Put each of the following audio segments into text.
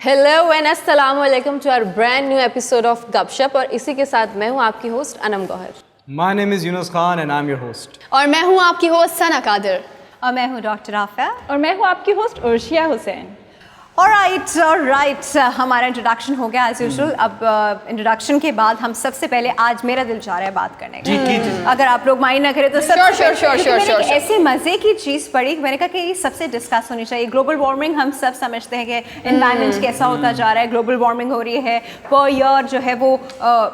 Hello and अस्सलाम वालेकुम to our brand new episode of Gupshup. और इसी के साथ मैं हूँ आपकी host Anam Gauhar. My name is Yunus Khan and I'm your host. और मैं हूँ आपकी होस्ट सना कादर। और मैं हूँ डॉक्टर आफिया। और मैं हूँ आपकी होस्ट उर्शिया हुसैन। ऑलराइट, हमारा इंट्रोडक्शन हो गया एज यूजुअल। अब इंट्रोडक्शन के बाद हम सबसे पहले आज मेरा दिल चाह रहा है बात करने का। अगर आप लोग माइंड ना करें तो Sure. ऐसी मजे की चीज़ पड़ी, मैंने कहा कि ये सबसे डिस्कस होनी चाहिए। ग्लोबल वार्मिंग हम सब समझते हैं कि एनवायरनमेंट कैसा होता जा रहा है। ग्लोबल वार्मिंग हो रही है, पर ईयर जो है वो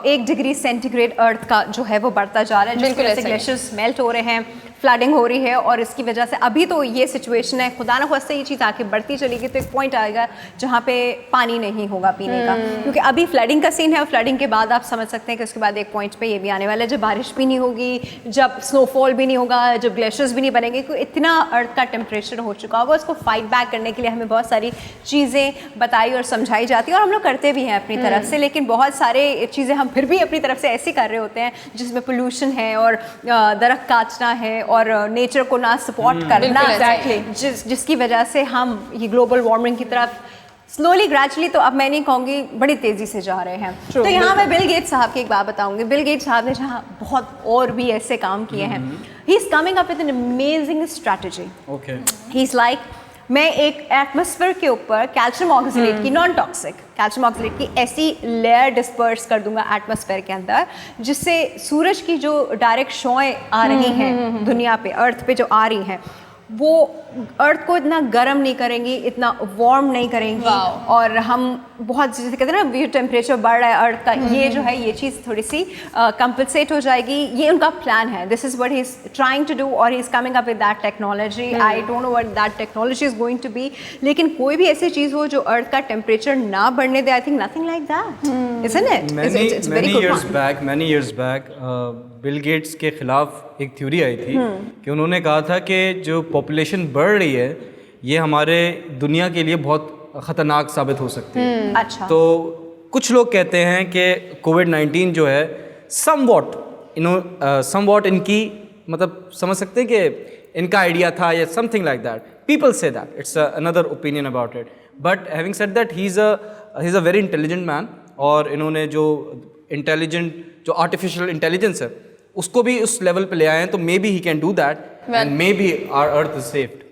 1 डिग्री सेंटीग्रेड अर्थ का जो है वो बढ़ता जा रहा है, जिसकी वजह से ग्लेशियर्स मेल्ट हो रहे हैं, फ्लडिंग हो रही है। और इसकी वजह से अभी तो ये सिचुएशन है, खुदा न खास्ता ये चीज़ आके बढ़ती चलेगी तो एक पॉइंट आएगा जहाँ पे पानी नहीं होगा पीने का, क्योंकि अभी फ्लडिंग का सीन है। और फ्लडिंग के बाद आप समझ सकते हैं कि उसके बाद एक पॉइंट पे ये भी आने वाला है जब बारिश भी नहीं होगी, जब स्नोफॉल भी नहीं होगा, जब ग्लेशियर्स भी नहीं बनेंगे, क्योंकि इतना अर्थ का टेम्परेचर हो चुका होगा। उसको फाइट बैक करने के लिए हमें बहुत सारी चीज़ें बताई और समझाई जाती है और हम लोग करते भी हैं अपनी तरफ से। लेकिन बहुत सारे चीज़ें हम फिर भी अपनी तरफ से ऐसी कर रहे होते हैं जिसमें पोल्यूशन है और दरख्त काटना है और नेचर को ना सपोर्ट करना, जिसकी वजह से हम ये ग्लोबल वार्मिंग की तरफ स्लोली ग्रेजुअली, तो अब मैं नहीं कहूँगी बड़ी तेज़ी से जा रहे हैं। तो यहाँ मैं बिल गेट्स साहब की एक बात बताऊँगी। बिल गेट्स साहब ने जहाँ बहुत और भी ऐसे काम किए हैं, ही is coming up with an amazing strategy. He is like, मैं एक एटमॉस्फेयर के ऊपर कैल्शियम ऑक्सलेट की, नॉन टॉक्सिक कैल्शियम ऑक्सलेट की ऐसी लेयर डिस्पर्स कर दूंगा एटमॉस्फेयर के अंदर, जिससे सूरज की जो डायरेक्ट शॉएं आ रही हैं दुनिया पे, अर्थ पे जो आ रही हैं, वो अर्थ को इतना गर्म नहीं करेंगी, इतना वार्म नहीं करेंगी। और हम बहुत, जैसे कहते हैं ना, ये टेम्परेचर बढ़ रहा है अर्थ का, ये जो है ये चीज़ थोड़ी सी कंपनसेट हो जाएगी। ये उनका प्लान है, this is what he is trying to do और he is coming up with that technology. I don't know what that technology is going to be, लेकिन कोई भी ऐसी चीज़ हो जो अर्थ का टेम्परेचर ना बढ़ने दे, I think nothing like that, isn't it? It's very good. Many years back, Bill Gates के खिलाफ एक थ्योरी आई थी कि उन्होंने कहा था कि जो पॉपुलेशन बढ़ रही है ये हमारे दुनिया के लिए बहुत ख़तरनाक साबित हो सकती है। अच्छा, तो कुछ लोग कहते हैं कि कोविड-19 जो है समवॉट इनकी, मतलब समझ सकते हैं कि इनका आइडिया था या something like that. People say that, it's another opinion about it, but having said that he is a very intelligent man. और इन्होंने जो आर्टिफिशियल इंटेलिजेंस है उसको भी उस लेवल पे ले आए हैं, तो may be he can do that and may B our earth is saved.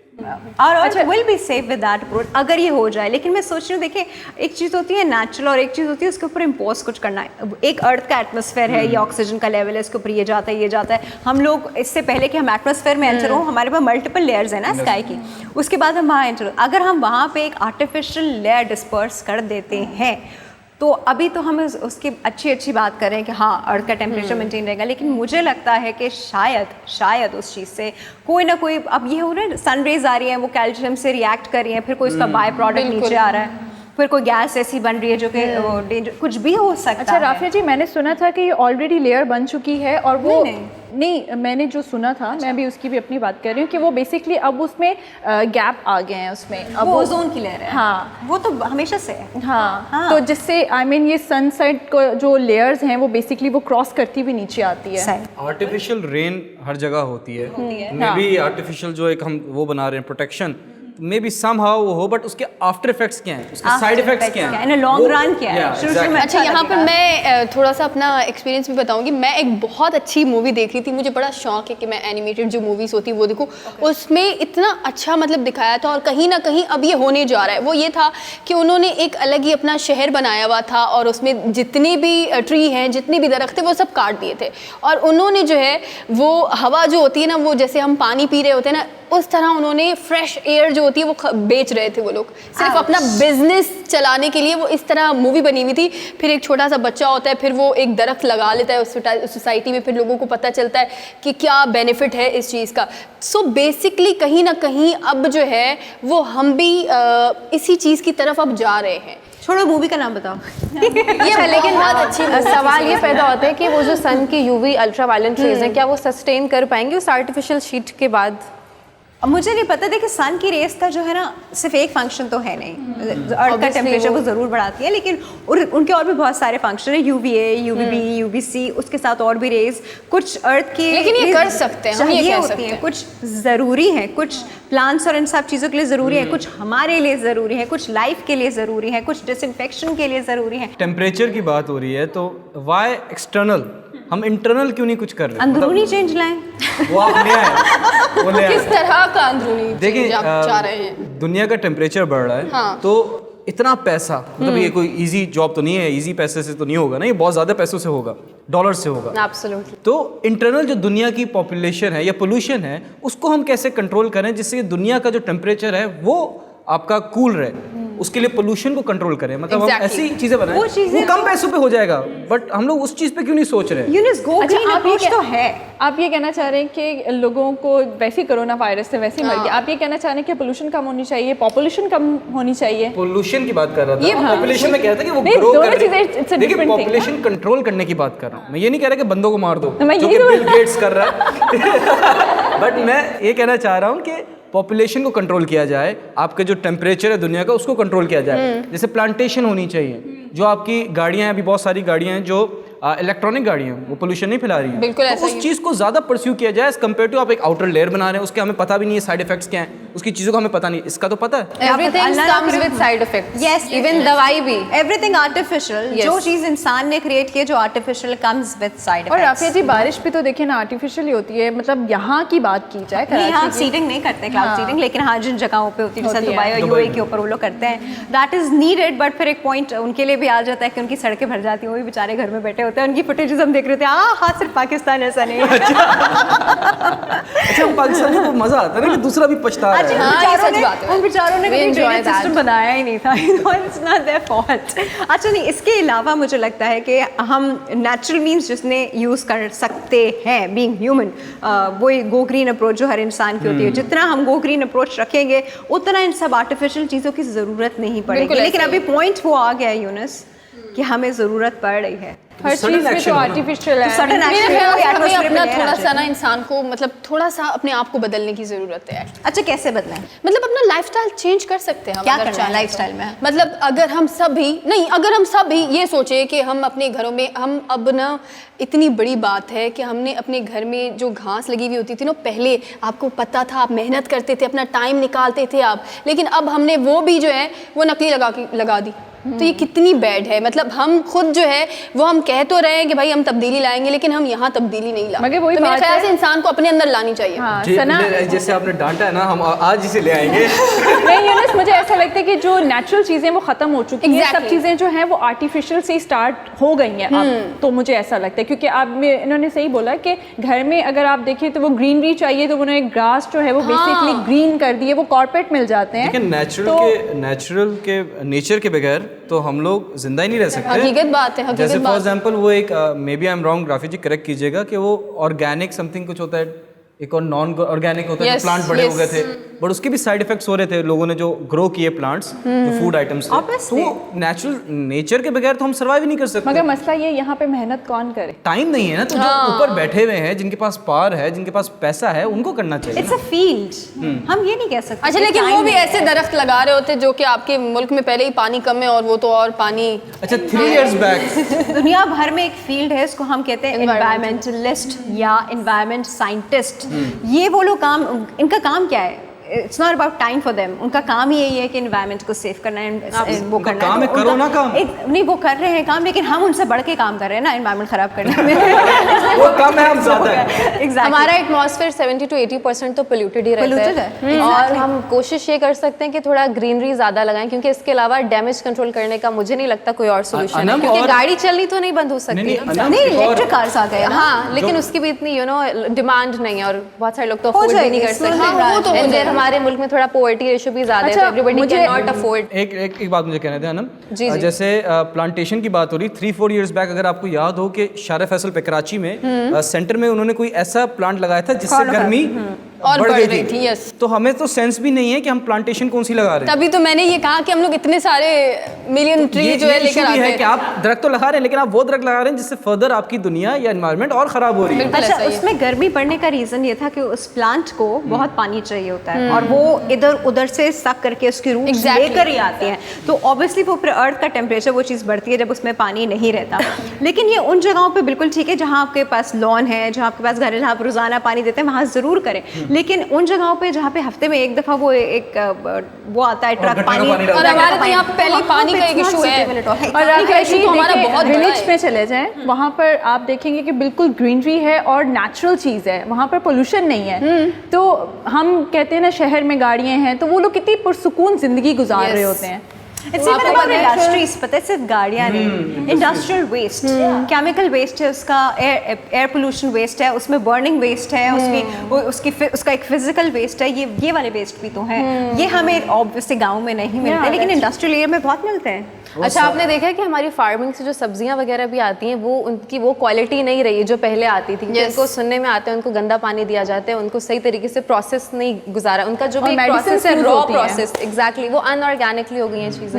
और earth will be safe with that approach अगर ये हो जाए। लेकिन मैं सोच रही हूँ, देखिए, एक चीज़ होती है नेचुरल और एक चीज़ होती है उसके ऊपर इम्पोज कुछ करना है। एक अर्थ का एटमॉस्फेयर है, ये ऑक्सीजन का लेवल है, इसके ऊपर ये जाता है, ये जाता है। हम लोग इससे पहले कि हम एटमॉस्फेयर में एंटर हो, हमारे पास मल्टीपल लेयर्स है ना स्काई की, उसके बाद हम वहाँ एंटर, अगर हम वहाँ पे एक आर्टिफिशियल लेयर डिस्पर्स कर देते हैं तो अभी तो हम उसकी अच्छी बात कर रहे हैं कि हाँ अर्थ का टेम्परेचर मेंटेन रहेगा, लेकिन मुझे लगता है कि शायद उस चीज़ से कोई ना कोई, अब ये हो रहा है सन रेज आ रही है, वो कैल्शियम से रिएक्ट कर रही है, फिर कोई उसका बाय प्रोडक्ट नीचे आ रहा है, फिर कोई गैस ऐसी बन रही है जो कि डेंजर, कुछ भी हो सकता है। अच्छा राफिया जी, मैंने सुना था कि ये ऑलरेडी लेयर बन चुकी है और वो नहीं, मैंने जो सुना था, मैं भी उसकी भी अपनी बात कर रही हूँ कि वो बेसिकली अब उसमें गैप आ गए हैं उसमें, अब वो ओजोन की लेयर है। हाँ, वो तो हमेशा से है। हाँ। तो जिससे आई मीन ये सनसेट को जो लेयर्स हैं वो बेसिकली वो क्रॉस करती हुई नीचे आती है। आर्टिफिशियल रेन हर जगह होती है, मे बी आर्टिफिशियल जो एक हम वो बना रहे हैं प्रोटेक्शन, मे बी समहाउ वो हो, बट उसके आफ्टर इफेक्ट्स क्या हैं, उसके साइड इफेक्ट्स क्या हैं, इन लॉन्ग रन क्या है। अच्छा, यहाँ पर मैं थोड़ा सा अपना एक्सपीरियंस भी बताऊंगी। मैं एक बहुत अच्छी मूवी देख रही थी, मुझे बड़ा शौक है कि मैं एनिमेटेड जो मूवीज़ होती है वो देखूँ। उसमें इतना अच्छा मतलब दिखाया था और कहीं ना कहीं अब ये होने जा रहा है। वो ये था कि उन्होंने एक अलग ही अपना शहर बनाया हुआ था और उसमें जितने भी ट्री हैं, जितने भी दरख्त थे, वो सब काट दिए थे। और उन्होंने जो है वो हवा जो होती है ना, वो जैसे हम पानी पी रहे होते हैं ना, उस तरह उन्होंने फ्रेश एयर जो होती है वो बेच रहे थे। वो लोग सिर्फ अपना बिजनेस चलाने के लिए वो इस तरह मूवी बनी हुई थी। फिर एक छोटा सा बच्चा होता है, फिर वो एक दरख्त लगा लेता है उस सोसाइटी में, फिर लोगों को पता चलता है कि क्या बेनिफिट है इस चीज़ का। सो बेसिकली कहीं ना कहीं अब जो है वो हम भी इसी चीज़ की तरफ अब जा रहे हैं। छोड़ो, मूवी का नाम बताओ। ये लेकिन बहुत अच्छी सवाल ये पैदा होता है कि वो जो सन की यूवी अल्ट्रा वायलेंट रेज हैं, क्या वो सस्टेन कर पाएंगे उस आर्टिफिशियल शीट के बाद? मुझे नहीं पता, देखिए सन की रेस का जो है ना सिर्फ एक फंक्शन तो है नहीं, अर्थ का टेम्परेचर वो ज़रूर बढ़ाती है, लेकिन उनके और भी बहुत सारे फंक्शन है, UVA, UVB, UVC, उसके साथ और भी रेस, कुछ अर्थ की लेकिन ये कर सकते हैं, हम ये कह सकते हैं, कुछ ज़रूरी है, कुछ प्लांट्स और इन सब चीज़ों के लिए ज़रूरी है, कुछ हमारे लिए ज़रूरी है, कुछ लाइफ के लिए ज़रूरी है, कुछ डिसइंफेक्शन के लिए ज़रूरी है। टेम्परेचर की बात हो रही है तो वाई एक्सटर्नल, हम इंटरनल क्यों नहीं कुछ कर रहे? अंदरूनी चेंज लाएं। वो आप ले आए, वो ले आए। किस तरह का अंदरूनी देखिए change आप चाह रहे हैं? दुनिया का टेम्परेचर बढ़ रहा है, हाँ। तो इतना पैसा, मतलब ये कोई इजी जॉब तो नहीं है, इजी पैसे से तो नहीं होगा ना, ये बहुत ज़्यादा पैसों से होगा, डॉलर से होगा। एब्सोल्युटली। तो इंटरनल जो दुनिया की पॉपुलेशन है या पोल्यूशन है, उसको हम कैसे कंट्रोल करें जिससे दुनिया का जो टेम्परेचर है वो आपका कूल रहे, उसके लिए पोल्यूशन को कंट्रोल करें, मतलब हम ऐसी चीजें बनाएं वो कम पैसों पे हो जाएगा, बट हम लोग उस चीज पे क्यों नहीं सोच रहे? यूनिस गो ग्रीन अप्रोच तो है। आप ये कहना चाह रहे हैं कि लोगों को वैसे ही कोरोना वायरस से वैसे ही मर गया, आप ये कहना चाह रहे हैं कि पोल्यूशन कम होनी चाहिए, पॉपुलेशन कम होनी चाहिए? पोल्यूशन की बात कर रहा था, ये पॉपुलेशन में कहता है कि वो नहीं, ग्रो दोनों कर चीजें, रही it's a है। देखिए different thing, पॉपुलेशन कंट्रोल करने की बात कर रहा हूँ मैं, ये नहीं कह रहा कि बंदों को मार दो मैं जो यही कि तो बिल गेट्स कर रहा है बट मैं ये कहना चाह रहा हूँ कि पॉपुलेशन को कंट्रोल किया जाए, आपके जो टेम्परेचर है दुनिया का उसको कंट्रोल किया जाए। जैसे प्लांटेशन होनी चाहिए, जो आपकी गाड़ियां हैं, अभी बहुत सारी गाड़ियां हैं जो इलेक्ट्रॉनिक गाड़ियां हैं, वो पोल्यूशन नहीं फैला रही हैं, बिल्कुल तो ऐसा उस ही। चीज़ को ज़्यादा परस्यू किया जाए एज कम्पेयर टू आप एक आउटर लेयर बना रहे हैं, उसके हमें पता भी नहीं है साइड इफेक्ट्स क्या हैं, उसकी चीज़ों का हमें पता नहीं, इसका तो पता है। Everything comes with side effects. Yes, even दवाई भी। Everything artificial, Yes. जो चीज़ इंसान ने क्रिएट की है जो आर्टिफिशियल कम्स विद साइड और इफेक्ट्स। राफिया जी बारिश भी तो देखिए ना आर्टिफिशियल ही होती है, मतलब यहाँ की बात की जाए नहीं, हाँ कराची की। सीडिंग नहीं करते क्लाउड सीडिंग, लेकिन हाँ जिन जगहों पे होती है जैसे होती है। दुबई और यूएई के ऊपर वो लोग करते हैं, दैट इज नीडेड, बट फिर एक पॉइंट उनके लिए भी आ जाता है कि उनकी सड़कें भर जाती हैं, वो भी बेचारे घर में बैठे होते हैं, उनकी फुटेजेस हम देख रहे थे, हाँ सिर्फ पाकिस्तान ऐसा नहीं है। अच्छा हम पाकिस्तानी को मजा आता है ना कि दूसरा भी पछता रहा है। हाँ, ये सच बात है। उन बेचारों ने We कभी enjoy ड्रेनेज that. सिस्टम बनाया ही नहीं था, इट्स नॉट देयर फॉल्ट। अच्छा नहीं, इसके अलावा मुझे लगता है कि हम नेचुरल मीन्स जिसने यूज़ कर सकते हैं बीइंग ह्यूमन, वो गो ग्रीन अप्रोच जो हर इंसान की होती है, जितना हम गो ग्रीन अप्रोच रखेंगे उतना इन सब आर्टिफिशियल चीज़ों की ज़रूरत नहीं पड़ेगी। बिल्कुल लेकिन ऐसे अभी पॉइंट वो आ गया यूनिस कि हमें ज़रूरत पड़ रही है। हर sudden चीज़ में action तो होना। आर्टिफिशियल है। sudden मेरे action ख्याल से हमें atmosphere में अपना नहीं थोड़ा आना सा ना इंसान को मतलब थोड़ा सा अपने आप को बदलने की ज़रूरत है। अच्छा कैसे बदलें? मतलब अपना लाइफस्टाइल चेंज कर सकते हैं हम, क्या अगर करना है चाहें तो। लाइफस्टाइल में? मतलब अगर हम सब भी ये सोचे कि हम अपने घरों में, हम अब ना इतनी बड़ी बात है कि हमने अपने घर में जो घास लगी हुई होती थी ना, पहले आपको पता था, आप मेहनत करते थे, अपना टाइम निकालते थे आप, लेकिन अब हमने वो भी जो है वो नकली लगा दी। तो ये कितनी बैड है, मतलब हम खुद जो है वो हम कह तो रहे हैं कि भाई हम तब्दीली लाएंगे, लेकिन हम यहाँ तब्दीली नहीं ला। मगर वही तो मेरे बात ख्याल है। से इंसान को अपने अंदर लानी चाहिए। हाँ जी, सना जैसे आपने डांटा है ना, हम आज इसे ले आएंगे। नहीं यूनिस, मुझे ऐसा लगता है कि जो नेचुरल चीज़ें वो ख़त्म हो चुकी हैं, सब Exactly. चीज़ें जो हैं वो आर्टिफिशियल से स्टार्ट हो गई हैं अब, तो मुझे ऐसा लगता है क्योंकि अब इन्होंने सही बोला कि घर में अगर आप देखें तो वो ग्रीनरी चाहिए, तो उन्होंने ग्रास जो है वो बेसिकली ग्रीन कर दिए, वो कॉर्पोरेट मिल जाते हैं। लेकिन नेचुरल के नेचर के बगैर तो हम लोग जिंदा ही नहीं रह सकते। हकीकत बात है, जैसे हकीकत फॉर बात। एग्जांपल वो एक maybe I am wrong, ग्राफी जी करेक्ट कीजिएगा, कि वो ऑर्गेनिक समथिंग कुछ होता है, एक और नॉन ऑर्गेनिक होता है, Yes, जो प्लांट बड़े हो yes. गए थे, बट उसके भी साइड इफेक्ट्स हो रहे थे, लोगों ने जो ग्रो किए प्लांट्स, जो फूड आइटम्स थे, तो नेचुरल नेचर के बगैर तो हम सर्वाइव ही नहीं कर सकते। मगर मसला ये यहाँ पे मेहनत कौन करे? टाइम नहीं है ना, तो जो ऊपर बैठे हुए हैं, जिनके पास पावर है, जिनके पास पैसा है, उनको करना चाहिए इट्स ना। अ फील्ड, हम ये नहीं कह सकते। अच्छा, लेकिन वो भी ऐसे दरख्त लगा रहे होते जो कि आपके मुल्क में पहले ही पानी कम है और वो तो और पानी। अच्छा 3 years बैक दुनिया भर में एक फील्ड है, इसको हम कहते हैं एनवायरमेंटलिस्ट या एनवायरमेंट साइंटिस्ट। ये वो लोग इनका काम क्या है? It's not about time for them, उनका काम ही यही है कि एनवायरमेंट को सेव करना है, वो उनका करना काम है, तो करो ना काम। नहीं वो कर रहे हैं काम, लेकिन हम उनसे बढ़ के काम कर रहे हैं ना एनवायरमेंट खराब करने में। वो कम है, हम ज्यादा है। Exactly. हमारा एटमॉस्फेयर 70 to 80% तो पोल्यूटेड ही रहता Polluted है, और हम कोशिश ये कर सकते हैं कि थोड़ा ग्रीनरी ज़्यादा लगाएं, क्योंकि इसके अलावा डैमेज कंट्रोल करने का मुझे नहीं लगता कोई और सोल्यूशन है, अनम क्योंकि और- गाड़ी चलनी तो नहीं बंद हो सकती नहीं, ना। अनम नहीं एक और- इलेक्ट्रिक कार्स आ गए ना। हाँ, लेकिन उसकी भी इतनी डिमांड नहीं है, और बहुत सारे लोग तो हो अफोर्ड भी जाएगी, नहीं कर slowly सकते। हाँ, वो तो हो And then जाएगा। हमारे मुल्क में थोड़ा पोवर्टी रेशियो भी ज़्यादा है, तो अच्छा, एवरीबॉडी मुझे- कैन नॉट अफोर्ड। एक बात मुझे कहने दें अनम, जी, जी। जैसे प्लांटेशन की बात हो रही, 3-4 years बैक अगर आपको याद हो कि शारा फैसल पे कराची में सेंटर में उन्होंने कोई ऐसा प्लांट लगाया था जिससे गर्मी और बढ़ बढ़ गई रही थी, yes। तो हमें तो सेंस भी नहीं है कि हम प्लांटेशन कौन सी लगा रहे हैं। तभी तो मैंने ये कहा कि हम लोग इतने सारे मिलियन ट्री जो है issue लेकर भी आते है हैं। कि आप दरख्त तो लगा रहे हैं, लेकिन आप वो दरख्त लगा रहे हैं जिससे फर्दर आपकी दुनिया या एनवायरनमेंट और खराब हो रही है। बिल्कुल अच्छा, ऐसा ही है। उसमें गर्मी बढ़ने का रीज़न ये था कि उस प्लांट को बहुत पानी चाहिए होता है और वो इधर उधर से सक करके उसकी रूट्स Exactly। लेकर ही आती हैं, तो ऑब्वियसली वो अर्थ का टेम्परेचर वो चीज़ बढ़ती है जब उसमें पानी नहीं रहता। लेकिन ये उन जगहों पे बिल्कुल ठीक है जहाँ आपके पास लॉन है, जहाँ आपके पास घर है, जहाँ आप रोज़ाना पानी देते हैं, वहाँ ज़रूर करें। लेकिन उन जगहों पे जहाँ पे हफ्ते में एक दफ़ा वो आता है ट्रक पानी, और हमारे तो यहाँ पे पहले पानी का एक इशू है, और पानी का इशू तो हमारा बहुत बड़ा विलेज है। में चले जाएं, वहाँ पर आप देखेंगे कि बिल्कुल ग्रीनरी है और नेचुरल चीज़ है, वहाँ पर पोल्यूशन नहीं है। तो हम कहते हैं ना शहर में गाड़ियाँ हैं, तो वो लोग कितनी पुरसुकून ज़िंदगी गुजार रहे होते हैं। It's even about industries, पता है, सिर्फ गाड़ियाँ नहीं, इंडस्ट्रियल वेस्ट, केमिकल वेस्ट है, उसका एयर पोल्यूशन वेस्ट है, उसमें बर्निंग वेस्ट है, उसका एक फिजिकल वेस्ट है, ये वाले वेस्ट भी तो हैं। ये हमें ऑब्वियसली गाँव में नहीं मिलते, लेकिन इंडस्ट्रियल एरिया में बहुत मिलते हैं। अच्छा, आपने देखा है कि हमारी फार्मिंग से जो सब्जियां वगैरह भी आती हैं वो उनकी वो क्वालिटी नहीं रही जो पहले आती थी। Yes। उनको सुनने में आता है उनको गंदा पानी दिया जाता है, उनको सही तरीके से प्रोसेस नहीं गुजारा, उनका जो और भी medicines प्रोसेस है use रॉ होती हैं। प्रोसेस, एग्जैक्टली वो अनऑर्गेनिकली हो गई हैं चीज़ें।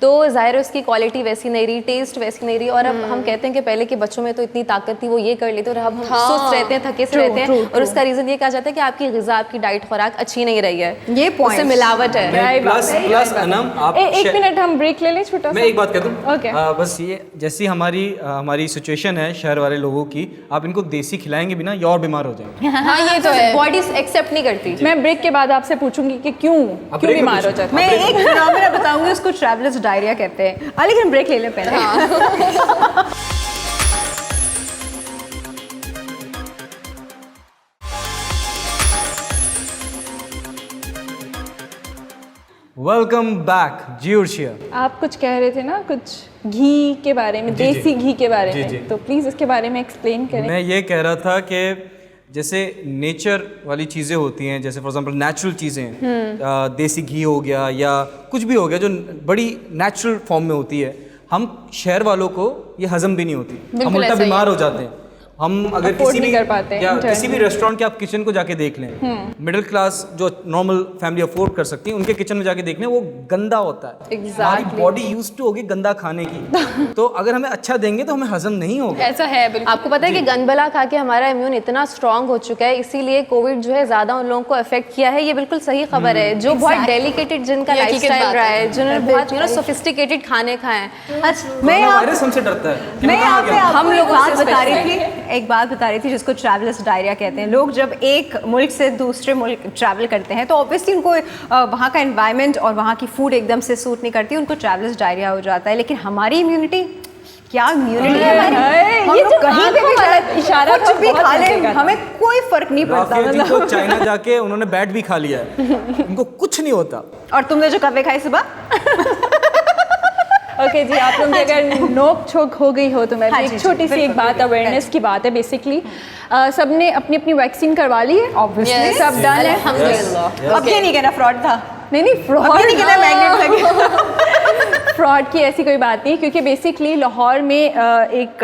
तो ज़ाहिर है उसकी क्वालिटी वैसी नहीं रही, टेस्ट वैसी नहीं रही। और अब हम कहते हैं कि पहले के बच्चों में तो इतनी ताकत थी, वो ये कर लेते और अब हम सुस्त रहते हैं, थके से रहते हैं। और उसका रीज़न ये कहा जाता है कि आपकी ग़िज़ा, आपकी डाइट खुराक अच्छी नहीं रही है, ये point। उससे मिलावट है। प्लस अनम आप एक मिनट हम ब्रेक ले लें छोटा मैं सा। एक बात कह दूं। Okay। बस ये जैसी हमारी सिचुएशन है शहर वाले लोगों की, आप इनको देसी खिलाएंगे भी ना, ये और बीमार हो जाएंगे। हाँ ये तो है। बॉडी एक्सेप्ट नहीं करती। मैं ब्रेक के बाद आपसे पूछूंगी कि क्यों break में बीमार हो पूछो। जाते हैं। मैं एक फिनोमेना बताऊंगी, उसको ट्रैवलर्स डायरिया कहते हैं। लेकिन ब्रेक ले लें पहले। Welcome back Georgia. आप कुछ कह रहे थे ना, कुछ घी के बारे में, जी, देसी घी के बारे जी, जी। में, तो प्लीज़ इसके बारे में एक्सप्लेन करें। मैं ये कह रहा था कि जैसे नेचर वाली चीज़ें होती हैं, जैसे फॉर एग्जांपल नेचुरल चीज़ें, देसी घी हो गया या कुछ भी हो गया जो बड़ी नेचुरल फॉर्म में होती है, हम शहर वालों को ये हजम भी नहीं होती, हम बिल्कुल उल्टा ऐसा ही बीमार हो जाते हैं। हम अगर Afford किसी नहीं भी कर पाते हैं या internally। किसी भी रेस्टोरेंट के आप किचन को जाके देख लें, मिडिल क्लास जो नॉर्मल फैमिली अफोर्ड कर सकती है उनके किचन में जाके देख लें, वो गंदा होता है। हमारी बॉडी यूज्ड टू होगी गंदा खाने की, तो अगर हमें अच्छा देंगे तो हमें हजम नहीं होगा। ऐसा है बिल्कुल। आपको पता है कि गंदबला खा के हमारा इम्यून इतना स्ट्रांग हो चुका है, इसीलिए कोविड जो है ज़्यादा उन लोगों को अफेक्ट किया है। ये बिल्कुल सही खबर है, जो बहुत डेलिकेटेड जिनका ये हकीकत लाइफस्टाइल बात रहा है। है, जिन्होंने बहुत सोफिस्टिकेटेड खाने खाए हैं। अच्छा, मैं वायरस हमसे डरता है कि मैं मैं यहाँ कहाँ पे गया? आपको हम एक लोगों बात से बता रही थी, एक बात बता रही थी जिसको ट्रैवलर्स डायरिया कहते हैं। लोग जब एक मुल्क से दूसरे मुल्क ट्रैवल करते हैं तो ऑब्वियसली उनको वहाँ का एनवायरनमेंट और वहाँ की फूड एकदम से सूट नहीं करती, उनको ट्रैवलर्स डायरिया हो जाता है। लेकिन हमारी इम्यूनिटी, क्या इम्यूनिटी है हमारी, हम ये लोग जो कहीं पे भी आंखों वाला इशारा कुछ था, भी बहुत खा लें, मजे का था। हमें कोई फर्क नहीं पड़ता। राफिया जी मतलब तो चाइना जाके उन्होंने बैट भी खा लिया है, उनको कुछ नहीं होता। और तुमने जो कव्वे खाए सुबह ओके जी, आप लोगों की अगर नोक छोक हो गई हो तो मैं हाँ भी जी, एक जी, छोटी सी एक बिल्कुल, बात, बिल्कुल, अवेयरनेस की बात है बेसिकली। सबने अपनी अपनी वैक्सीन करवा ली है, ऑब्वियसली सब डन है। अल्हम्दुलिल्लाह। अब ये नहीं कहना फ्रॉड था, नहीं अब फ्रॉड ये नहीं कहना मैग्नेट लगे। फ्रॉड की ऐसी कोई बात नहीं, क्योंकि बेसिकली लाहौर में एक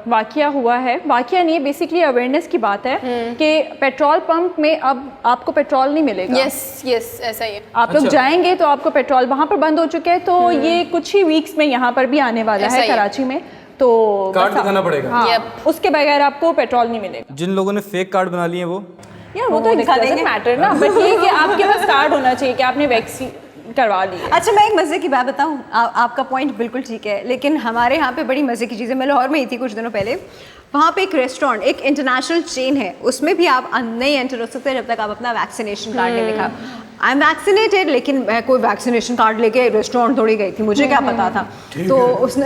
वाकया हुआ है, वाकया नहीं, बेसिकली अवेयरनेस की बात है कि पेट्रोल पंप में अब आपको पेट्रोल नहीं मिलेगा। यस यस ऐसा ही है। आप लोग अच्छा। जाएंगे तो आपको पेट्रोल वहाँ पर बंद हो चुका है, तो ये कुछ ही वीक्स में यहाँ पर भी आने वाला ऐसा है ही है। कराची में, तो कार्ड बस आप- दिखाना पड़ेगा। हाँ, Yep। उसके बगैर आपको पेट्रोल नहीं मिलेगा। जिन लोगों ने फेक कार्ड बना लिए वो यार वो तो दिखा doesn't देंगे। matter ना, बट ये कि आपके पास कार्ड होना चाहिए कि आपने वैक्सीन करवा ली है। अच्छा, मैं एक मज़े की बात बताऊं, आपका पॉइंट बिल्कुल ठीक है, लेकिन हमारे यहाँ पे बड़ी मज़े की चीज़ है। मैं लाहौर में ही थी कुछ दिनों पहले, वहाँ पे एक रेस्टोरेंट, एक इंटरनेशनल चेन है, उसमें भी आप नहीं एंटर हो सकते जब तक आप अपना वैक्सीनेशन कार्ड नहीं दिखा। आई एम वैक्सीनेटेड, लेकिन मैं कोई वैक्सीनेशन कार्ड लेके रेस्टोरेंट थोड़ी गई थी, मुझे क्या पता था। तो उसने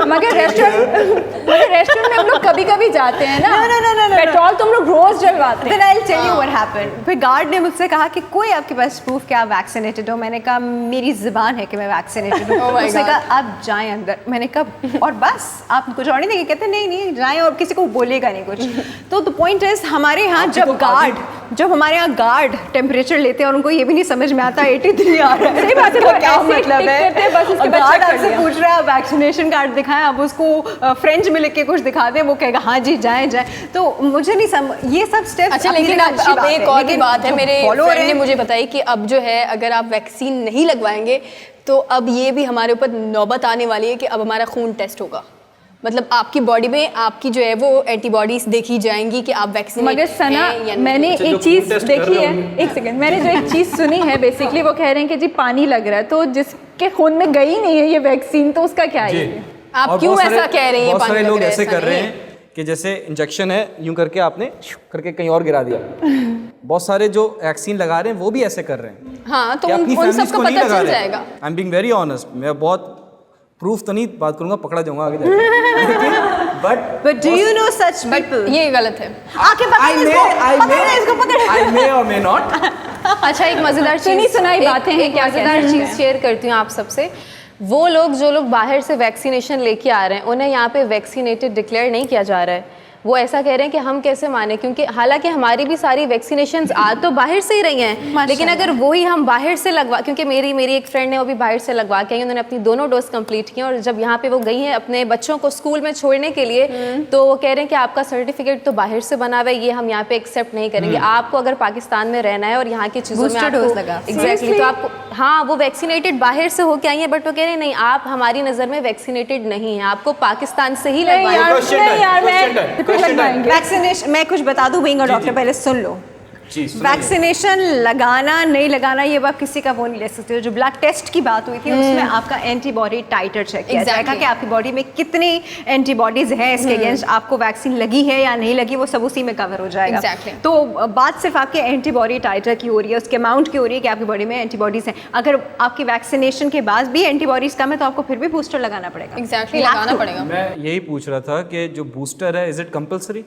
मगर रेस्टोरेंट में हम लोग कभी कभी जाते हैं ना, No, पेट्रोल तुम लोग रोज जलवाते हैं। Then I'll tell you what happened। फिर गार्ड ने मुझसे कहा कि कोई आपके पास प्रूफ कि आप वैक्सीनेटेड हो। मैंने कहा मेरी ज़ुबान है कि मैं वैक्सीनेटेड हूँ। Oh my उसने God। कहा आप जाएं अंदर। मैंने कहा और बस, आप कुछ और नहीं देंगे? कहते नहीं जाएं और किसी को बोलेगा नहीं कुछ। तो द पॉइंट इज, हमारे यहाँ जब गार्ड जब हमारे यहाँ गार्ड टेम्परेचर लेते हैं और उनको ये भी नहीं समझ में आता 83 आ रहा है, सही बात है, तो वो क्या ऐसे मतलब टिक करते हैं, बस है, उसके बाद गार्ड check कर आपसे लिया। पूछ रहा है वैक्सीनेशन कार्ड दिखाएं, आप उसको फ्रेंच में लिख के कुछ दिखा दें, वो कहेगा हाँ जी जाएं जाएं। तो मुझे नहीं ये सब स्टेप्स। अच्छा, लेकिन अब एक और भी बात है, मेरे फ्रेंड ने मुझे बताई कि अब जो है अगर आप वैक्सीन नहीं लगवाएंगे तो अब ये भी हमारे ऊपर नौबत आने वाली है कि अब हमारा खून टेस्ट होगा, मतलब आपकी बॉडी में आपकी जो है वो एंटीबॉडीज देखी जाएंगी कि आप वैक्सीन मगर सना मैंने अच्छा, जो एक खून चीज टेस्ट कर देखी रहे है, एक सेकंड, मैंने जो एक चीज सुनी है बेसिकली वो कह रहे हैं कि जी पानी लग रहा है, तो जिसके खून में गई नहीं है ये वैक्सीन तो उसका क्या है? आप और क्यों बहुत सारे- ऐसा कह रही हैं? बहुत सारे पानी लग लोग रहा है, ऐसे ऐसा कर रहे नहीं हैं कि जैसे इंजेक्शन है यूं करके आपने करके कहीं और गिरा दिया। बहुत सारे जो वैक्सीन लगा रहे हैं वो भी ऐसे कर रहे हैं हाँ, तो कि अपनी उन families सबको को नहीं पता लगा चल रहे। जाएगा। I am being very honest, मैं बहुत प्रूफ तो नहीं बात करूंगा, पकड़ा जाऊंगा आगे जाके, but do you know such people? ये गलत है। आके पकड़ इसको पकड़। आई मे और मे नॉट। अच्छा, एक मजेदार सुनी सुनाई बातें हैं, एक क्या मजेदार कहते हैं? चीज शेयर करती हूँ आप सबसे। वो लोग जो लोग बाहर से वैक्सीनेशन लेके आ रहे हैं उन्हें यहाँ पे वैक्सीनेटेड डिक्लेयर नहीं किया जा रहा है। वो ऐसा कह रहे हैं कि हम कैसे माने, क्योंकि हालांकि हमारी भी सारी वैक्सीनेशंस आ तो बाहर से ही रही हैं, लेकिन अगर वही हम बाहर से लगवा, क्योंकि मेरी एक फ्रेंड ने वो भी बाहर से लगवा के आई, उन्होंने अपनी दोनों डोज कंप्लीट की और जब यहाँ पे वो गई हैं अपने बच्चों को स्कूल में छोड़ने के लिए तो वो कह रहे हैं कि आपका सर्टिफिकेट तो बाहर से बना हुआ है, ये हम यहाँ पे एक्सेप्ट नहीं करेंगे। आपको अगर पाकिस्तान में रहना है और यहाँ की चीज़ों में Booster dose लगा। एग्जैक्टली, तो आपको हाँ वो वैक्सीनेटेड बाहर से होके आई है, बट वो कह रहे हैं नहीं आप हमारी नज़र में वैक्सीनेटेड नहीं है, आपको पाकिस्तान से ही नहीं लगवाना यार, नहीं यार, मैं कुछ लगवाएंगे। वैक्सीनेशन मैं कुछ बता दूं बीइंग अ डॉक्टर, पहले सुन लो। वैक्सीनेशन लगाना नहीं लगाना ये बात किसी का वो नहीं ले सकते हो। जो ब्लड टेस्ट की बात हुई थी उसमें आपका एंटीबॉडी टाइटर चेक किया जाएगा कि आपकी बॉडी में कितनी एंटीबॉडीज हैं इसके अगेंस्ट, आपको वैक्सीन लगी है या नहीं लगी वो सब उसी में कवर हो जाएगा। तो बात सिर्फ आपके एंटीबॉडी टाइटर की हो रही है, उसके अमाउंट की हो रही है कि आपकी बॉडी में एंटीबॉडीज हैं। अगर आपकी वैक्सीनेशन के बाद भी एंटीबॉडीज कम है तो आपको फिर भी बूस्टर लगाना पड़ेगा। एग्जैक्टली, लगाना पड़ेगा। मैं यही पूछ रहा था कि जो बूस्टर है इज इट कंपलसरी?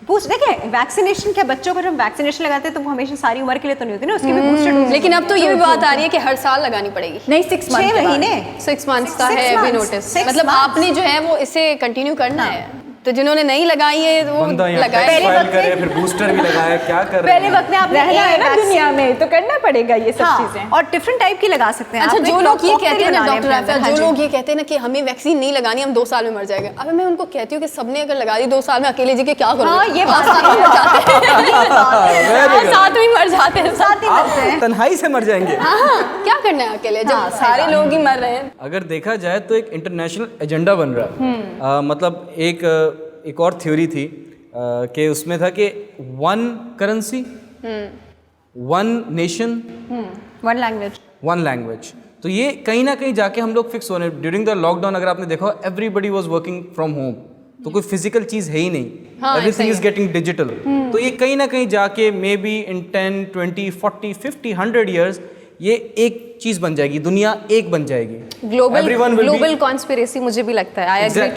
देखिए वैक्सीनेशन क्या, बच्चों पर हम वैक्सीनेशन लगाते हैं तो वो हमेशा सारी उम्र के लिए तो नहीं होती ना, उसकी भी बूस्टर डोज। लेकिन अब तो ये भी बात आ रही है कि हर साल लगानी पड़ेगी। नहीं 6 6 महीने 6 मंथ्स का 6 है अभी months, नोटिस। 6 मतलब months। आपने जो है वो इसे कंटिन्यू करना है, तो जिन्होंने नहीं लगाई है वो बंदा यहाँ लगाए। टैक्स पहले फाइल वक्त करे में- फिर बूस्टर भी लगाए, क्या कर रहे पहले हैं? वक्त में आपने रहना है ना vaccine- दुनिया में तो करना पड़ेगा ये सब हाँ, चीजें। और डिफरेंट टाइप की लगा सकते हैं। अच्छा, आपने जो एक लोग ये cocktail कहते हैं ना बनाने डॉक्टर अपने आफिया, अंदर, जो हाँ लोग ये कहते हैं ना कि हमें वैक्सीन नहीं लगानी, हम 2 साल में मर जाएंगे। अब मैं उनको कहती हूँ कि सबने अगर लगा दी 2 साल में अकेले जी के क्या करोगे? हाँ, ये बात साथ में मर जाते हैं। Very good. साथ में मर जाते हैं, साथ ही आप मरते हैं। तन्हाई से मर जाएंगे। हाँ, क्या करना है अकेले जब सारे लोग ही मर रहे हैं। अगर देखा जाए तो एक इंटरनेशनल एजेंडा बन रहा है। मतलब एक और थ्योरी थी कि उसमें था कि 1 currency 1 nation one language 1 language. तो ये कहीं ना कहीं जाके हम लोग फिक्स होने, ड्यूरिंग द लॉकडाउन अगर आपने देखा everybody was working from home, तो कोई फिजिकल चीज़ है ही नहीं, एवरीथिंग इज गेटिंग डिजिटल। तो ये कहीं ना कहीं जाके मे बी इन 10, 20, 40, 50, 100 ईयर्स ये एक चीज बन जाएगी, दुनिया एक बन जाएगी। ग्लोबल कॉन्स्पिरेसी मुझे भी लगता है। I agree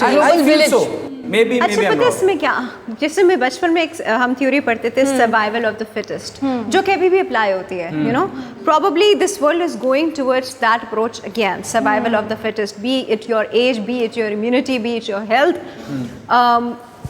to village। अच्छा, पता है इसमें क्या, जैसे मैं बचपन में हम थ्योरी पढ़ते थे सर्वाइवल ऑफ द फिटेस्ट, जो कि अभी भी अप्लाई होती है। You know probably this world is going towards that approach again, survival of the fittest, be it your age, be it your immunity, be it your health।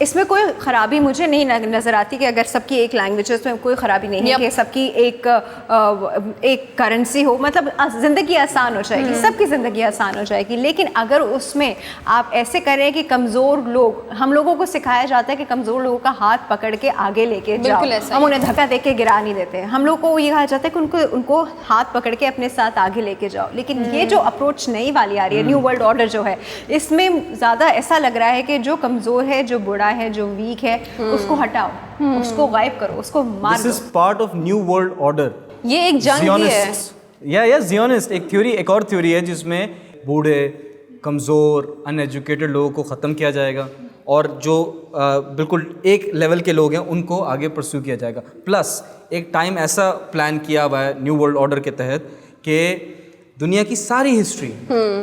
इसमें कोई ख़राबी मुझे नहीं नज़र आती कि अगर सबकी एक लैंग्वेज है उसमें कोई ख़राबी नहीं है कि सबकी एक करेंसी हो, मतलब ज़िंदगी आसान हो जाएगी, सबकी ज़िंदगी आसान हो जाएगी। लेकिन अगर उसमें आप ऐसे करें कि कमज़ोर लोग, हम लोगों को सिखाया जाता है कि कमज़ोर लोगों का हाथ पकड़ के आगे लेके जाओ, हम उन्हें धक्का दे के गिरा नहीं देते। हम लोग को ये कहा जाता है कि उनको हाथ पकड़ के अपने साथ आगे लेके जाओ। लेकिन ये जो अप्रोच नई वाली आ रही है, न्यू वर्ल्ड ऑर्डर जो है, इसमें ज़्यादा ऐसा लग रहा है कि जो कमज़ोर है, जो बुरा है, जो वीक है, उसको हटाओ, उसको गायब करो, उसको मार दो। This is part of new world order. ये एक जंग ही है। या जियोनिस्ट एक थ्योरी, एक और थ्योरी है जिसमें बूढ़े, कमज़ोर, अनएजुकेटेड लोगों को ख़त्म किया जाएगा और जो बिल्कुल एक लेवल के लोग हैं उनको आगे परस्यू किया जाएगा। प्लस एक टाइम ऐसा प्लान किया हुआ है न्यू वर्ल्ड ऑर्डर के तहत कि दुनिया की सारी हिस्ट्री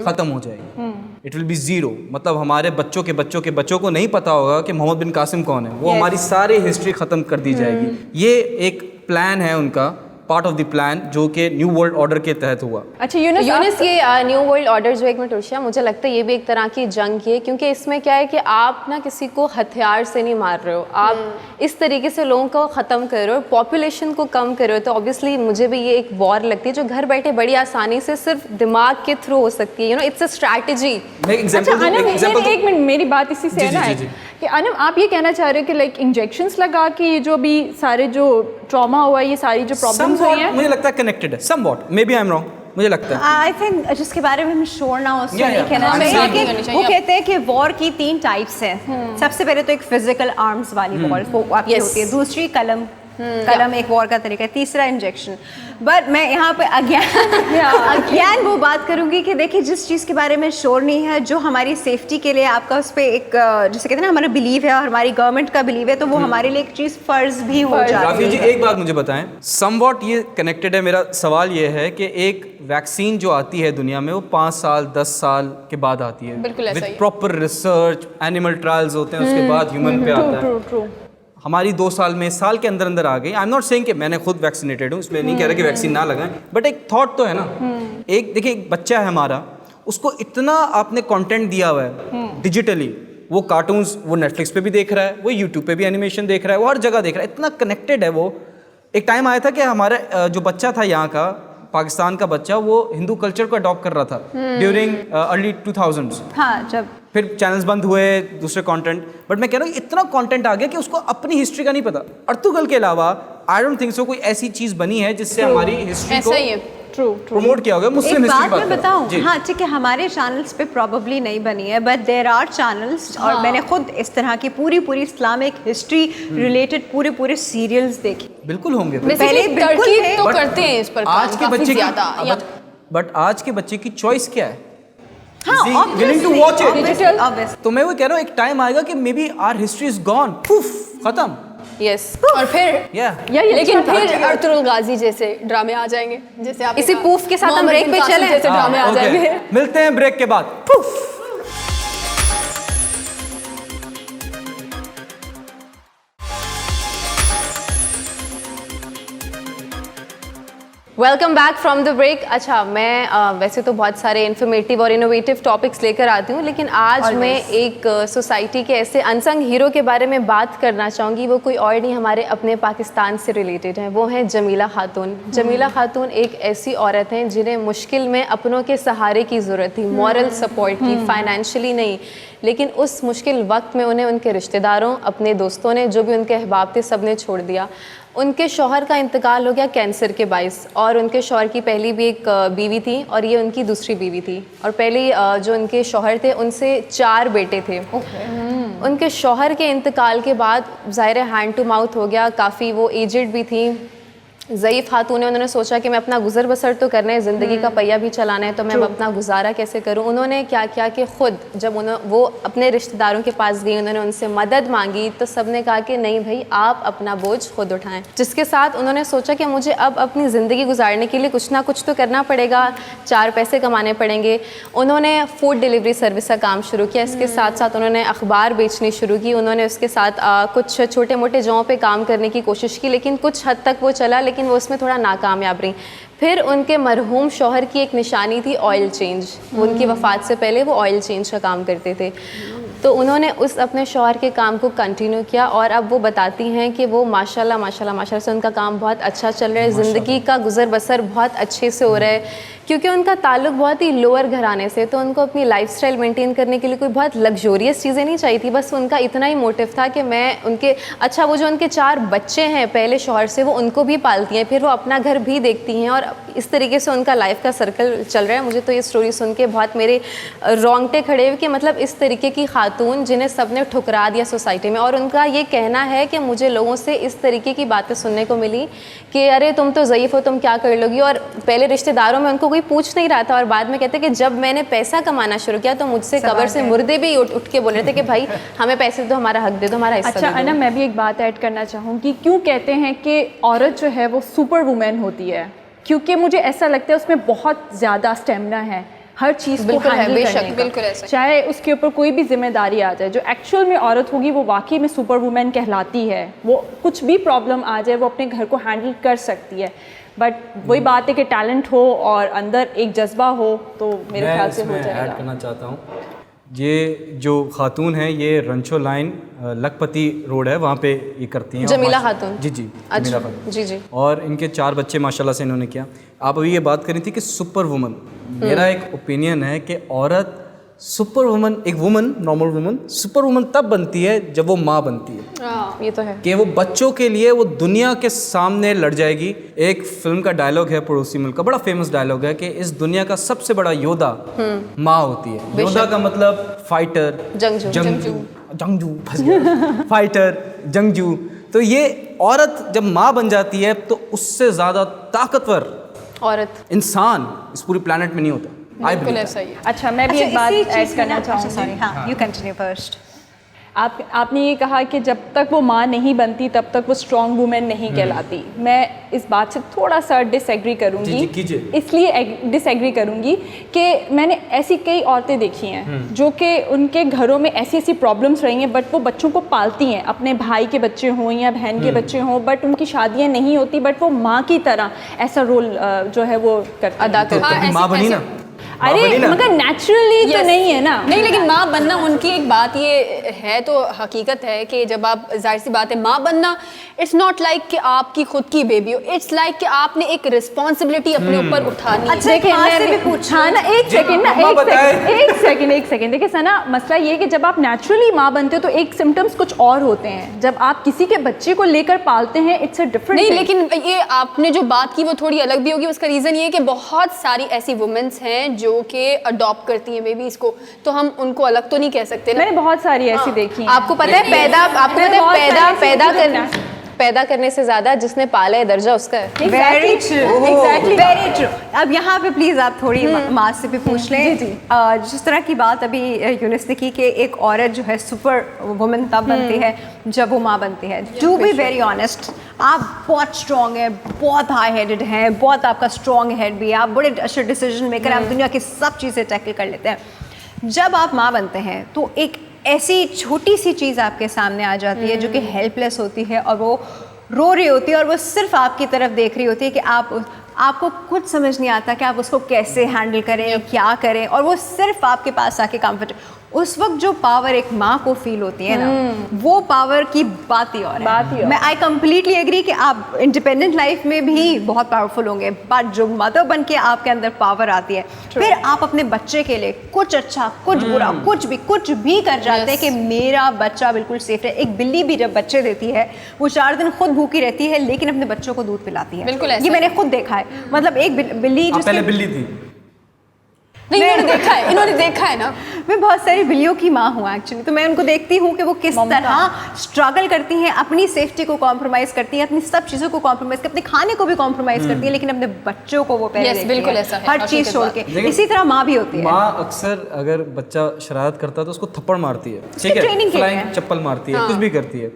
ख़त्म हो जाएगी। इट विल बी ज़ीरो, मतलब हमारे बच्चों के बच्चों के बच्चों को नहीं पता होगा कि मोहम्मद बिन कासिम कौन है, वो हमारी सारी हिस्ट्री ख़त्म कर दी जाएगी। ये एक प्लान है उनका पार्ट ऑफ द प्लान जो कि न्यू वर्ल्ड ऑर्डर के तहत हुआ। अच्छा यूनिस, यूनिस, ये न्यू वर्ल्ड ऑर्डर जो, एक मिनट उर्शिया, मुझे लगता है ये भी एक तरह की जंग ही है, क्योंकि इसमें क्या है कि आप ना किसी को हथियार से नहीं मार रहे हो, आप इस तरीके से लोगों को ख़त्म कर रहे हो, पॉपुलेशन को कम कर रहे हो। तो ऑब्वियसली मुझे भी ये एक वॉर लगती है जो घर बैठे बड़ी आसानी से सिर्फ दिमाग के थ्रू हो सकती है। You know, it's a strategy. मैं एग्जांपल अच्छा अनम, एक मिनट, मेरी बात इसी से है ना कि अनम आप ये कहना चाह रहे हो कि लाइक इंजेक्शंस लगा के ये जो भी सारे जो ट्रॉमा हुआ, ये सारी जो प्रॉब्लम्स हुई हैं, मुझे लगता है कनेक्टेड है somewhat, maybe I am wrong, मुझे लगता है। आई थिंक जिसके बारे में हम श्योर ना हो उसको Yeah, नहीं yeah. कहना हाँ, चाहिए नहीं कि वो कहते हैं कि वॉर की 3 टाइप्स हैं। सबसे पहले तो एक फिजिकल आर्म्स वाली वॉर वो आपकी Yes. होती है, दूसरी कलम एक वॉर का तरीका है, तीसरा इंजेक्शन। बट मैं यहाँ पे अज्ञान वो बात करूंगी कि देखिए जिस चीज़ के बारे में श्योर नहीं है, जो हमारी सेफ्टी के लिए आपका उस पर एक जैसे कहते हैं ना हमारा बिलीव है और हमारी गवर्नमेंट का बिलीव है, तो वो हमारे लिए एक चीज़ फर्ज भी हो जाती राफी जी है। एक बात मुझे बताएं, समवॉट ये कनेक्टेड है। मेरा सवाल ये है कि एक वैक्सीन जो आती है दुनिया में वो 5 साल 10 साल के बाद आती है, बिल्कुल ऐसा ही है। प्रॉपर रिसर्च, एनिमल ट्रायल्स होते हैं, उसके बाद ह्यूमन पे आता है। ट्रू हमारी 2 साल में, साल के अंदर अंदर आ गई। आई एम नॉट सेइंग कि मैंने खुद वैक्सीनेटेड हूँ, इसमें नहीं कह रहा कि वैक्सीन ना लगाएं, बट एक थॉट तो है ना। एक देखिए, एक बच्चा है हमारा, उसको इतना आपने कंटेंट दिया हुआ है डिजिटली, वो कार्टून्स वो नेटफ्लिक्स पे भी देख रहा है, वो यूट्यूब पे भी एनिमेशन देख रहा है, वो हर जगह देख रहा है, इतना कनेक्टेड है वो। एक टाइम आया था कि हमारा जो बच्चा था यहाँ का, पाकिस्तान का बच्चा, वो हिंदू कल्चर को अडॉप्ट कर रहा था ड्यूरिंग अर्ली 2000s। हाँ, जब फिर चैनल्स बंद हुए, दूसरे कंटेंट, बट मैं कह रहा हूँ इतना कंटेंट आ गया कि उसको अपनी हिस्ट्री का नहीं पता। अर्तुगल के अलावा आई डोंट थिंक सो कोई ऐसी चीज़ बनी है जिससे हमारी हिस्ट्री को ऐसा ही है। ट्रू प्रमोट किया होगा। मुस्लिम एक हिस्ट्री बात मैं बताऊं, जी। हाँ ठीक है, हमारे चैनल्स पे प्रॉब्ली नहीं बनी है, बट देयर आर चैनल्स, और मैंने खुद इस तरह की पूरी इस्लामिक हिस्ट्री रिलेटेड पूरे सीरियल्स देखे। बिल्कुल होंगे। पहले बिल्कुल तरकीब थे, तो But करते हैं इस पर आज के काफी बच्चे ज्यादा। या- बट आज के बच्चे की चॉइस क्या है? हाँ, Is he willing to watch it? obviously. तो मैं वो कह रहा हूँ एक टाइम आएगा कि may be our history is gone, खत्म। यस। और फिर लेकिन फिर अर्तुगरुल गाजी जैसे ड्रामे आ जाएंगे, जैसे आप इसी proof के साथ हम break पे चलें? जैसे ड्रामे आ जाएंगे। मिलते हैं ब्रेक के बाद। Welcome back from the break. अच्छा, मैं वैसे तो बहुत सारे इन्फॉर्मेटिव और इनोवेटिव टॉपिक्स लेकर आती हूँ, लेकिन आज मैं एक सोसाइटी के ऐसे अनसंग हीरो के बारे में बात करना चाहूँगी। वो कोई और नहीं, हमारे अपने पाकिस्तान से रिलेटेड हैं। वो हैं जमीला खातून। जमीला खातून एक ऐसी औरत हैं जिन्हें मुश्किल में अपनों के सहारे की ज़रूरत थी, मॉरल सपोर्ट की, फाइनेंशियली नहीं, लेकिन उस मुश्किल वक्त में उन्हें उनके रिश्तेदारों, अपने दोस्तों ने, जो भी उनके अहबाब थे, सब ने छोड़ दिया। उनके शौहर का इंतकाल हो गया कैंसर के बाइस, और उनके शौहर की पहली भी एक बीवी थी और ये उनकी दूसरी बीवी थी। और पहले जो उनके शौहर थे उनसे 4 बेटे थे। उनके शौहर के इंतकाल के बाद ज़ाहिर हैंड टू माउथ हो गया, काफ़ी वो एजेड भी थी, ज़ईफ़ खातून है। उन्होंने सोचा कि मैं अपना गुजर बसर तो करना है, ज़िंदगी का पहिया भी चलाना है, तो मैं अब अपना गुजारा कैसे करूं। उन्होंने क्या किया कि ख़ुद जब वो अपने रिश्तेदारों के पास गई, उन्होंने उनसे मदद मांगी, तो सब ने कहा कि नहीं भाई, आप अपना बोझ खुद उठाएं। जिसके साथ उन्होंने सोचा कि मुझे अब अपनी ज़िंदगी गुजारने के लिए कुछ ना कुछ तो करना पड़ेगा, 4 पैसे कमाने पड़ेंगे। उन्होंने फूड डिलीवरी सर्विस का काम शुरू किया। इसके साथ साथ उन्होंने अखबार बेचनी शुरू की। उन्होंने उसके साथ कुछ छोटे मोटे जॉब पे काम करने की कोशिश की, लेकिन कुछ हद तक वो चला, लेकिन वो उसमें थोड़ा नाकामयाब रही। फिर उनके मरहूम शौहर की एक निशानी थी ऑयल चेंज। उनकी वफ़ात से पहले वो ऑयल चेंज का काम करते थे, तो उन्होंने उस अपने शौहर के काम को कंटिन्यू किया। और अब वो बताती हैं कि वो माशाल्लाह से उनका काम बहुत अच्छा चल रहा है, ज़िंदगी का गुजर बसर बहुत अच्छे से हो रहा है, क्योंकि उनका ताल्लुक बहुत ही लोअर घराने से। तो उनको अपनी लाइफस्टाइल मेंटेन करने के लिए कोई बहुत लग्जोरियस चीज़ें नहीं चाहिए थी, बस उनका इतना ही मोटिव था कि मैं उनके, अच्छा वो जो उनके 4 बच्चे हैं पहले शौहर से, वो उनको भी पालती हैं, फिर वो अपना घर भी देखती हैं, और इस तरीके से उनका लाइफ का सर्कल चल रहा है। मुझे तो ये स्टोरी सुन के बहुत मेरे रोंगटे खड़े हुए कि मतलब इस तरीके की खातून जिन्हें सब ने ठुकरा दिया सोसाइटी में। और उनका ये कहना है कि मुझे लोगों से इस तरीके की बातें सुनने को मिली कि अरे तुम तो ज़ईफ़ हो, तुम क्या कर लोगी। और पहले रिश्तेदारों में उनको कोई पूछ नहीं रहा था, और बाद में कहते कि जब मैंने पैसा कमाना शुरू किया तो मुझसे कब्र से मुर्दे भी उठ के बोल रहे थे कि भाई हमें पैसे दो, हमारा हक दे दो, हमारा हिस्सा अच्छा दे दो। अना, मैं भी एक बात ऐड करना चाहूँगी। क्यों कहते हैं कि औरत जो है वो सुपर वुमेन होती है? क्योंकि मुझे ऐसा लगता है उसमें बहुत ज़्यादा स्टेमिना है हर चीज़ को बिल्कुल है, हैंडल बेशक, करने का। बिल्कुल ऐसा। चाहे उसके ऊपर कोई भी जिम्मेदारी आ जाए, जो एक्चुअल में औरत होगी वो वाकई में सुपर वुमेन कहलाती है। वो कुछ भी प्रॉब्लम आ जाए वो अपने घर को हैंडल कर सकती है। बट वही बात है कि टैलेंट हो और अंदर एक जज्बा हो तो मेरे ख्याल से हो मैं ऐड जाएगा। करना चाहता हूँ, ये जो खातून है ये रंचो लाइन लखपति रोड है वहाँ पे ये करती हैं। जमीला खातून। जी जमीला अच्छा खातून। जी जी। और इनके 4 बच्चे माशाल्लाह से इन्होंने किया। आप अभी ये बात करी थी कि सुपर वुमन, मेरा एक ओपिनियन है कि औरत सुपर वुमन, एक woman, normal woman super woman तब बनती है जब वो माँ बनती है, ये तो है। कि वो बच्चों के लिए वो दुनिया के सामने लड़ जाएगी। एक फिल्म का डायलॉग है पड़ोसी मुल्क का, बड़ा फेमस डायलॉग है कि इस दुनिया का सबसे बड़ा योद्धा माँ होती है। योद्धा का मतलब फाइटर, जंगजू फंस गया फाइटर, जंगजू। तो ये औरत जब माँ बन जाती है तो उससे ज़्यादा ताकतवर औरत इंसान इस पूरी प्लेनेट में नहीं होता। बिल्कुल ऐसा ही है। अच्छा मैं भी एक बात ऐड करना चाहूँगी। सॉरी, हाँ, यू कंटिन्यू फर्स्ट। आपने ये कहा कि जब तक वो माँ नहीं बनती तब तक वो स्ट्रॉन्ग वुमेन नहीं कहलाती। मैं इस बात से थोड़ा सा डिसएग्री करूँगी। जी, कीजिए। इसलिए डिसएग्री करूँगी कि मैंने ऐसी कई औरतें देखी हैं जो कि उनके घरों में ऐसी ऐसी प्रॉब्लम्स रही हैं, बट वो बच्चों को पालती हैं, अपने भाई के बच्चे हों या बहन के बच्चे हों, बट उनकी शादियाँ नहीं होती, बट वो माँ की तरह ऐसा रोल जो है वो करती हैं। अदा तो करती तभी ऐसे- माँ बनी ऐसे- ना। अरे मगर नेचुरली तो Yes. नहीं है ना। नहीं, लेकिन माँ बनना उनकी एक बात ये है, तो हकीकत है कि जब आप, जाहिर सी बात है, माँ बनना इट्स नॉट लाइक कि आपकी खुद की बेबी हो, इट्स लाइक कि आपने एक रिस्पॉन्सिबिलिटी अपने ऊपर उठानी है। अच्छा, एक माँ से भी पूछना। हाँ ना, एक सेकंड ना, अम्मा बताएं। एक सेकंड देखिए सना, मसला ये है कि जब आप नेचुरली माँ बनते हो तो एक सिम्टम्स कुछ और होते हैं, जब आप किसी के बच्चे को लेकर पालते हैं इट्स अ डिफरेंट। नहीं, लेकिन ये आपने जो बात की वो थोड़ी अलग भी होगी। उसका रीज़न ये है कि बहुत सारी ऐसी वुमेन्स हैं जो कि अडॉप्ट करती हैं बेबीज़ को, तो हम उनको अलग तो नहीं कह सकते ना। मैंने बहुत सारी ऐसी देखी हैं। आपको पता है पैदा करने से ज्यादा जिसने पाला है दर्जा उसका है। Very true, exactly, very true. अब यहाँ पे प्लीज आप थोड़ी माँ से भी पूछ लें। जिस तरह की बात अभी यूनिस ने की कि एक औरत जो है सुपर वुमन तब बनती है जब वो माँ बनती है। टू बी वेरी ऑनेस्ट, आप बहुत स्ट्रॉन्ग है, बहुत हाई हेडेड हैं, बहुत आपका स्ट्रॉन्ग हेड भी है, आप बड़े अच्छे डिसीजन मेकर, आप दुनिया की सब चीज़ें टैकल कर लेते हैं। जब आप माँ बनते हैं तो एक ऐसी छोटी सी चीज़ आपके सामने आ जाती है जो कि हेल्पलेस होती है और वो रो रही होती है और वो सिर्फ आपकी तरफ देख रही होती है कि आपको कुछ समझ नहीं आता कि आप उसको कैसे हैंडल करें, क्या करें, और वो सिर्फ आपके पास आके कंफर्ट। उस वक्त जो पावर एक माँ को फील होती है ना, वो पावर की बात ही और है। मैं आई कम्प्लीटली एग्री कि आप इंडिपेंडेंट लाइफ में भी बहुत पावरफुल होंगे, बट जो मदर बन के आपके अंदर पावर आती है, फिर आप अपने बच्चे के लिए कुछ अच्छा, कुछ बुरा, कुछ भी कर जाते हैं कि मेरा बच्चा बिल्कुल सेफ है। एक बिल्ली भी जब बच्चे देती है वो 4 दिन खुद भूखी रहती है लेकिन अपने बच्चों को दूध पिलाती है। बिल्कुल ऐसा ये मैंने खुद देखा है। मतलब एक बिल्ली आप पहले जिसके बिल्ली थी। नहीं, इन्होंने देखा है ना। मैं बहुत सारी बिल्लियों की माँ हूँ एक्चुअली, तो मैं उनको देखती हूँ कि वो किस तरह स्ट्रगल करती हैं, अपनी सेफ्टी को कॉम्प्रोमाइज़ करती हैं, अपनी सब चीज़ों को कॉम्प्रोमाइज़ करती हैं, अपने खाने को भी कॉम्प्रोमाइज़ करती हैं, लेकिन अपने बच्चों को वो पहले देखती बिल्कुल हैं, ऐसा है, हर चीज़ छोड़ के। लेकिन इसी तरह माँ भी होती है। माँ अक्सर अगर बच्चा शरारत करता है तो उसको थप्पड़ मारती है, ठीक है, ट्रेनिंग के लिए फ्लाइंग है। चप्पल मारती है, कुछ भी करती है।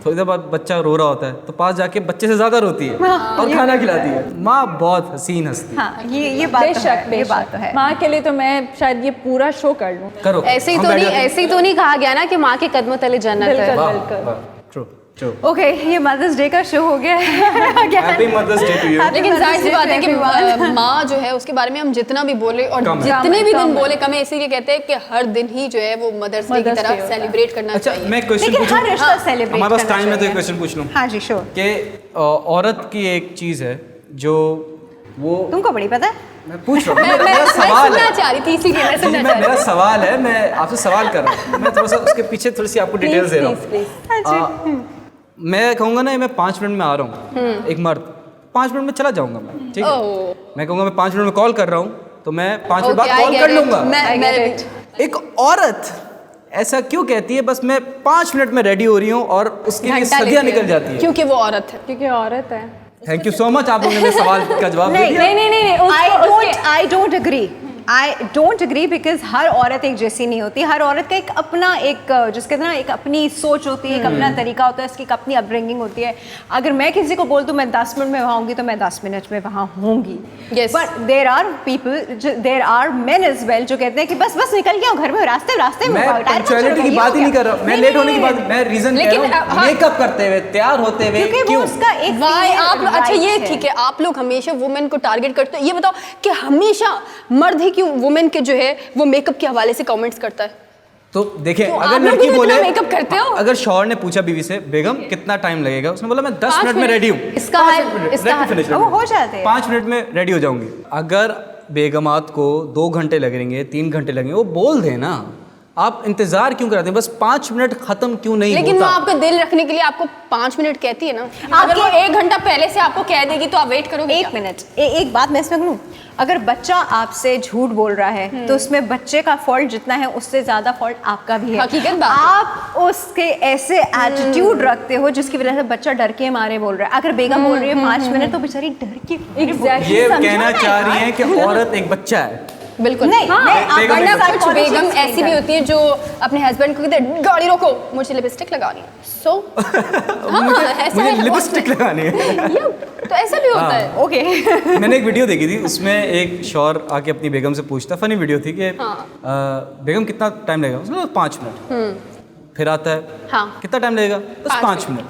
थोड़ी देर बाद बच्चा रो रहा होता है तो पास जाके बच्चे से ज्यादा रोती है और खाना खिलाती है। माँ बहुत हसीन हंसती है। हाँ, ये बात तो है, ये बात तो है। माँ के लिए तो मैं शायद ये पूरा शो कर लूँ। करो, ऐसे ही हम तो बैठ नहीं, जाते हैं। ऐसे ही तो नहीं कहा गया ना कि माँ के कदमों तले जन्नत है। वाह, बिल्कुल। वाह, true, true. ओके, ये मदर्स डे का शो हो गया है। Happy Mother's Day to you. लेकिन जाहिर सी बात है कि everyone. माँ जो है उसके बारे में हम जितना भी बोले और कम है। जितने भी कम दिन है। बोले कम है, इसीलिए कहते हैं कि हर दिन ही जो है वो मदर्स डे की Mother's Day तरह होता है। सेलिब्रेट करना अच्छा, चाहिए। मैं क्वेश्चन लेकिन पूछूं? हर रिश्ता सेलिब्रेट हमारे पास करना टाइम है तो चाहिए। एक क्वेश्चन पूछ लूं हाँ जी, श्योर। कि औरत की एक चीज है जो वो तुमको बड़ी पता है? मैं पूछ रहा हूँ, मैं मेरा सवाल सुनना है। चाह रही थी, इसीलिए मैं जी, सुनना मैं चाह रही मेरा सवाल है, मैं आपसे सवाल कर रहा हूँ। मैं थोड़ा सा उसके पीछे थोड़ी सी आपको डिटेल्स दे रहा हूँ। मैं कहूँगा ना मैं 5 मिनट में आ रहा हूँ, एक मर्द 5 मिनट में चला जाऊंगा मैं, ठीक है। मैं कहूँगा मैं 5 मिनट में कॉल कर रहा हूँ तो मैं 5 मिनट बाद कॉल कर लूंगा। एक औरत ऐसा क्यों कहती है बस मैं 5 मिनट में रेडी हो रही हूँ और उसके लिए सदियाँ निकल जाती है? क्योंकि वो औरत है। क्योंकि औरत है। थैंक यू सो मच, आप लोगों ने मेरे सवाल का जवाब दे दिया। नहीं I don't agree. I don't agree, because हर औरत एक जैसी नहीं होती, हर औरत का एक अपना एक जिसके ना एक अपनी सोच होती है, एक अपना तरीका होता है, उसकी एक अपनी अपब्रिंगिंग होती है। अगर मैं किसी को बोल दूँ मैं 10 मिनट में वहाँ होंगी तो मैं 10 मिनट में वहाँ होंगी। Yes. But there are people, there are men as well जो कहते हैं कि बस निकल गया घर में, रास्ते में मैं टायर पंचर पंक्चुअलिटी हो की गया, बात ही ये नहीं हो कर रहा, गया। मैं लेट होने की बात, मैं रीजन कह लेकिन, रहा हूँ हाँ। मेकअप करते हुए, तैयार होते हुए, क्योंकि वो क्यों? उसका एक वाई female आप लोग, अच्छा right ये है। ठीक है, आप लोग हमेशा वुमेन को टारगेट करते हो। ये बताओ कि हमेशा मर्द ही क्यों वुमेन के जो है वो मेकअप के हवाले से कमेंट्स करता है? तो देखिए, तो अगर आप लोग लड़की भी तो बोले, इतना मेकअप करते हो? अगर शौहर ने पूछा बीवी से, बेगम कितना टाइम लगेगा, उसने बोला मैं 10 मिनट में रेडी हूँ। इसका हाल- वो हो जाते हैं। 5 मिनट में रेडी हो जाऊंगी। अगर बेगमात को 2 घंटे लगेंगे, 3 घंटे लगेंगे, वो बोल दे ना, आप इंतजार क्यों कराते हैं? बस 5 मिनट खत्म क्यों नहीं लेकिन वो होता? आपका दिल रखने के लिए आपको 5 मिनट कहती है ना। अगर आपके- वो 1 घंटा पहले से आपको कह देगी तो आप वेट करोगे? एक मिनट, एक बात मैं इसमें कहूँ, अगर बच्चा आपसे झूठ बोल रहा है तो उसमें बच्चे का फॉल्ट जितना है उससे ज्यादा फॉल्ट आपका भी है। हकीकत बात है। आप उसके ऐसे एटीट्यूड रखते हो जिसकी वजह से बच्चा डर के मारे बोल रहा है। अगर बेगम बोल रही है 5 मिनट तो बेचारी डर के Exactly. ये समझो कहना ना चाह एक रही हैं कि औरत एक बच्चा है। बिल्कुल नहीं, हाँ, मैं आप बेगम वरना एक कुछ बच्चा- बेगम psychology ऐसी भी होती है जो अपने हस्बैंड को कहते हैं गाड़ी रोको, मुझे लिपस्टिक लगानी है। सो मुझे लिपस्टिक लगानी है। तो ऐसा भी होता है। ओके। मैंने एक वीडियो देखी थी, उसमें एक शौहर आके अपनी बेगम से पूछता, फनी वीडियो थी कि बेगम कितना टाइम लगेगा, उसने बोला 5 मिनट। फिर आता है, हाँ। कितना टाइम लगेगा, बस 5 5 मिनट।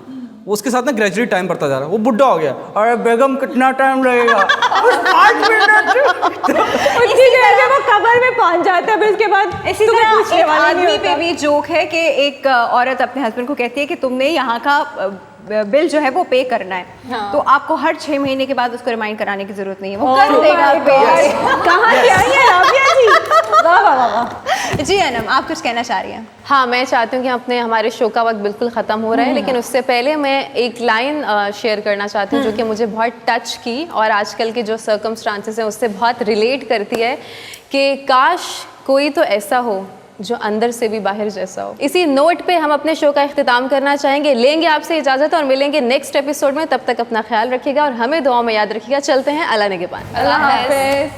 वो उसके साथ ना ग्रेजुअली टाइम बढ़ता जा रहा है, वो बुढ़ा हो गया, अरे बेगम कितना टाइम लगेगा, बस 5 मिनट। उतनी देर में वो कमर में पहुंच जाता है, फिर उसके बाद इसी तुम्हें तरह पूछने एक वाला नहीं आदमी होता। पे भी जोक है कि एक औरत अपने हस्बैंड को कहती है कि तुमने यहाँ का बिल जो है वो पे करना है। हाँ। तो आपको हर 6 महीने के बाद उसको रिमाइंड कराने की जरूरत नहीं है, वो कर देगा पे। कहाँ से आई है राबिया जी? वाह वाह वाह वाह। जी अनम, आप कुछ कहना चाह रही हैं? हाँ, मैं चाहती हूँ कि अपने हमारे शो का वक्त बिल्कुल ख़त्म हो रहा है, लेकिन उससे पहले मैं एक लाइन शेयर करना चाहती हूँ जो कि मुझे बहुत टच की और आजकल के जो सर्कमस्टांसेस हैं उससे बहुत रिलेट करती है कि काश कोई तो ऐसा हो जो अंदर से भी बाहर जैसा हो। इसी नोट पे हम अपने शो का इख्तिताम करना चाहेंगे, लेंगे आपसे इजाज़त और मिलेंगे नेक्स्ट एपिसोड में। तब तक अपना ख्याल रखिएगा और हमें दुआ में याद रखिएगा। चलते हैं, अल्लाह निगहबान। अल्लाह हाफ़िज़।